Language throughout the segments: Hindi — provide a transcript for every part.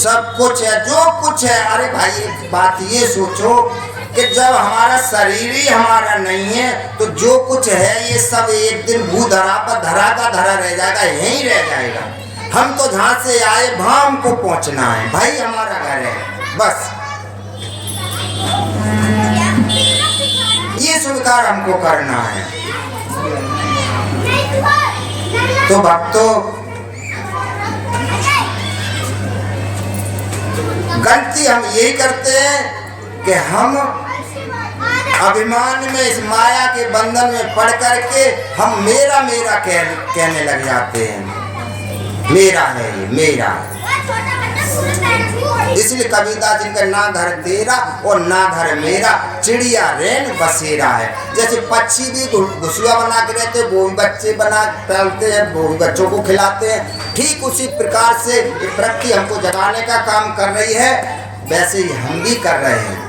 सब कुछ है, जो कुछ है। अरे भाई एक बात ये सोचो कि जब हमारा शरीर ही हमारा नहीं है तो जो कुछ है ये सब एक दिन भू धरा पर धरा का धरा रह जाएगा, यहीं रह जाएगा। हम तो जहाँ से आए भाम को पहुँचना है, भाई हमारा घर है, बस ये स्वीकार हमको करना है। तो भक्तों, गलती हम यही करते हैं कि हम अभिमान में इस माया के बंधन में पड़ करके हम मेरा मेरा कहने लग जाते हैं। मेरा है ये, मेरा है। इसलिए कबीरदास जी का ना घर तेरा और ना घर मेरा, चिड़िया रेन बसेरा है। जैसे पक्षी भी घोंसला बना के रहते हैं, वो भी बच्चे बना पालते हैं, वो भी बच्चों को खिलाते हैं। ठीक उसी प्रकार से ये प्रकृति हमको जगाने का काम कर रही है, वैसे ही हम भी कर रहे हैं।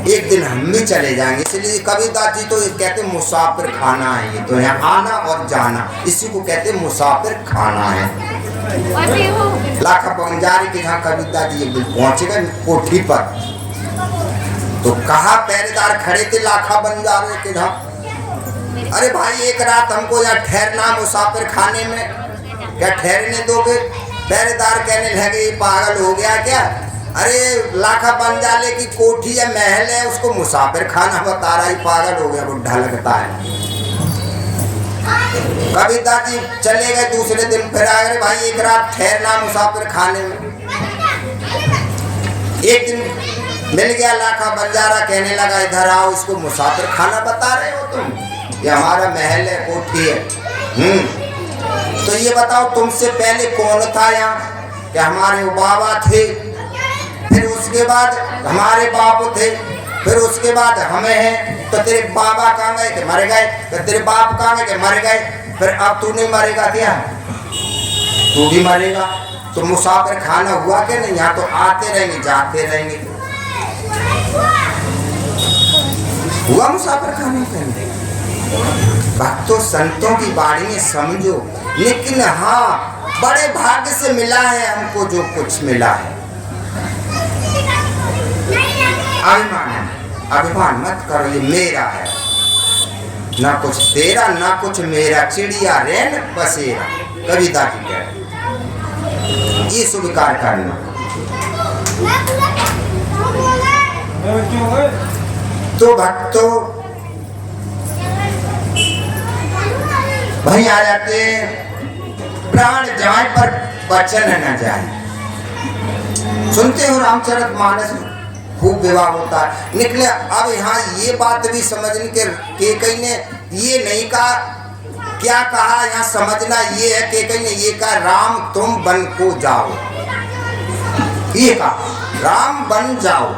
एक दिन हम भी चले जाएंगे। इसलिए कबीरदास जी तो कहते मुसाफिर खाना है, ये तो यहाँ आना और जाना, इसी को कहते मुसाफिर खाना है। लाखा बंजारे के यहाँ कबीरदास जी एक दिन पहुँचे गए कोठी पर, तो कहा पहरेदार खड़े थे लाखा बंजारे के यहाँ, अरे भाई एक रात हमको यहाँ ठहरना मुसाफिर खाने में, क्या ठहरने दोगे? पहरेदार कहने लगे पागल हो गया क्या? अरे लाखा बंजारे की कोठी है, महल है, उसको मुसाफिर खाना बता रहा है, पागल हो गया, बुढ़ा लगता है। कबीरदास जी चले गए, दूसरे दिन फिर आ गए, भाई एक रात ठहरना मुसाफिर खाने में। एक दिन मिल गया लाखा बंजारा, कहने लगा इधर आओ, इसको मुसाफिर खाना बता रहे हो तुम? ये हमारा महल है, कोठी है। तो ये बताओ तुमसे पहले कौन था यहाँ? कि हमारे बाबा थे, फिर उसके बाद हमारे बापू थे, फिर उसके बाद हमें हैं। तो तेरे बाबा कहाँ गए? कि मर गए। तो तेरे बाप कहाँ गए? कि मर गए। फिर अब तू नहीं मरेगा क्या? तू भी मरेगा। तो मुसाफिर खाना हुआ क्या नहीं? यहाँ तो आते रहेंगे जाते रहेंगे। हुआ मुसाफिर खाना क्या नहीं? भक्तों संतों की बाणी में समझो, लेकिन हाँ बड़े भाग्य से मिला है हमको जो कुछ मिला है। अभिमान मत करो, ये मेरा है, ना कुछ तेरा ना कुछ मेरा, चिड़िया रेन बसेरा। कबीरदास जी कह रहे, ये स्वीकार करना। तो भक्तों वहीं आ जाते, प्राण जाए पर वचन न जाए। सुनते हो रामचरितमानस खूब विवाह होता है, निकले। अब यहाँ ये बात भी समझने के कहीं ने ये नहीं कहा, क्या कहा यहाँ समझना ये है कि कहीं ने ये कहा राम तुम बन को जाओ, ये कहा राम बन जाओ।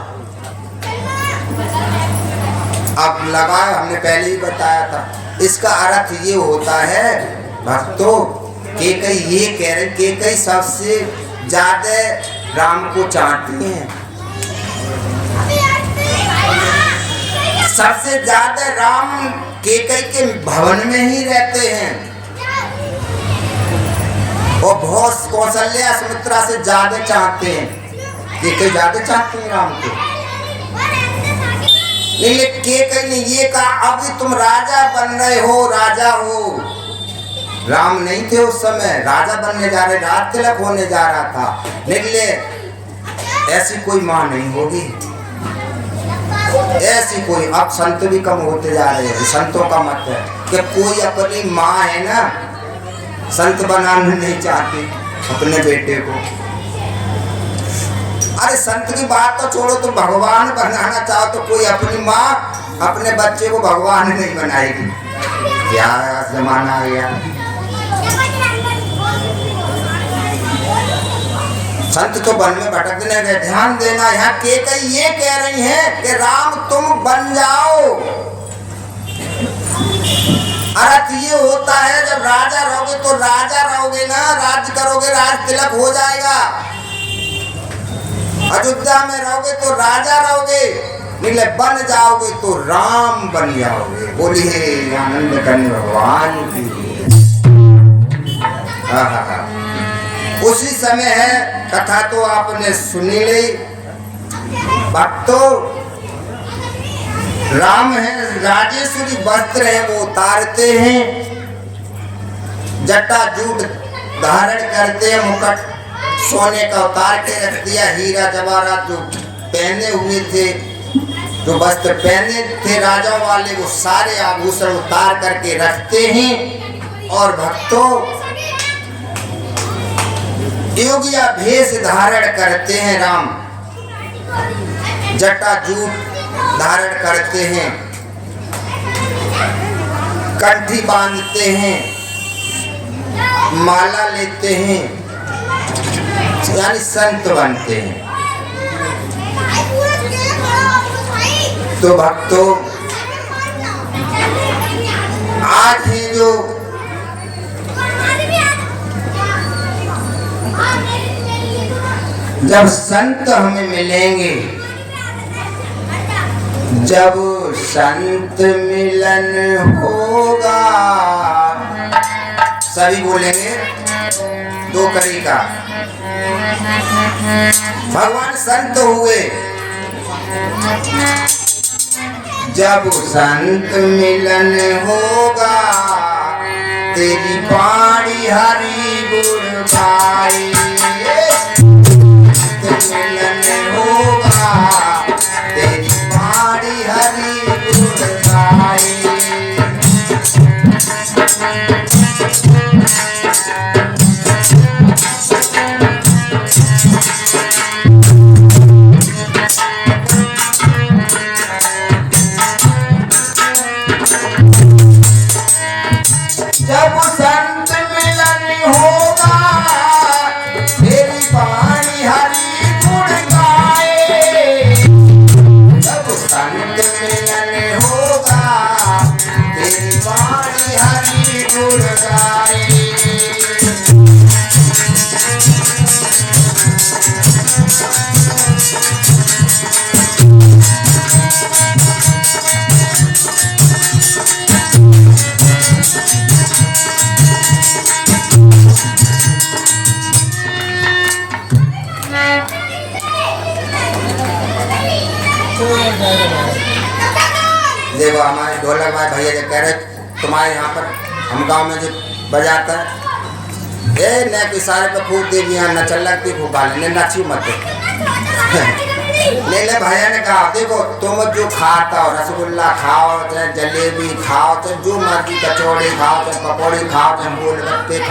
अब लगाए, हमने पहले ही बताया था, इसका अर्थ ये होता है भक्तों के कई ये कह रहे के कई सबसे ज्यादा राम को चाहती हैं, सबसे ज्यादा राम केकई के भवन में ही रहते हैं, और बहुत कौशल्या सुमित्रा से ज्यादा चाहते हैं, केकई ज्यादा चाहते हैं राम को। लेकिन केकई ने ये कहा अभी तुम राजा बन रहे हो, राजा हो। राम नहीं थे उस समय, राजा बनने जा रहे, राज तिलक होने जा रहा था। निकले ऐसी कोई माँ नहीं होगी, ऐसी कोई। अब संत भी कम होते जा रहे हैं। संतों का मत है कि कोई अपनी माँ है ना, संत बनाना नहीं चाहती अपने बेटे को। अरे संत की बात तो छोड़ो, तो भगवान बनाना चाहो तो कोई अपनी माँ अपने बच्चे को भगवान नहीं बनाएगी। क्या जमाना आ गया। संत तो वन में भटकने गए। ध्यान देना, यहाँ केकई ये कह रही हैं कि राम तुम बन जाओ। अर्थ ये होता है जब राजा रहोगे तो राजा रहोगे ना, राज करोगे, राज तिलक हो जाएगा। अयोध्या में रहोगे तो राजा रहोगे, निकले बन जाओगे तो राम बन जाओगे। बोलिए आनंद करने भगवान की। उसी समय है कथा तो आपने सुनी ली। भक्तों, राम है राजेश्वरी वस्त्र है वो उतारते हैं, जटा जूट धारण करते हैं, मुकुट सोने का उतार के रख दिया, हीरा जवाहरात जो पहने हुए थे, जो वस्त्र पहने थे राजाओं वाले, वो सारे आभूषण उतार करके रखते हैं। और भक्तों, योगिया भेष धारण करते हैं राम, जटा जूट धारण करते हैं, कंठी बांधते हैं, माला लेते हैं, यानी संत बनते हैं। तो भक्तों, आज है जो जब संत हमें मिलेंगे, जब संत मिलन होगा, सभी बोलेंगे दो कड़ी का। भगवान संत हुए, जब संत मिलन होगा, तेरी बाणी हरि गुण गाए, मिलन होगा, तेरी बाणी हरि गुण गाए। जब संत मिलन होगा, तेरी बाणी हरि गुण गाए। जब संत मिलन होगा, तेरी बाणी हरि गुण गाए। देखो हमारे ढोलक भाई भैया जो कह रहे तुम्हारे यहाँ पर हम गांव में जो बजाता है, ये न किसारे पे खूब दे दिया, न चलती खूब बाले ने नाची मत ले ले। भैया ने कहा देखो तुम जो खाता हो, रसगुल्ला खाओ, चाहे जलेबी खाओ, चाहे जो मर्जी, कचौड़ी खाओ, चाहे पकौड़ी खाओ, चाहे गोलगप्पे खाओ,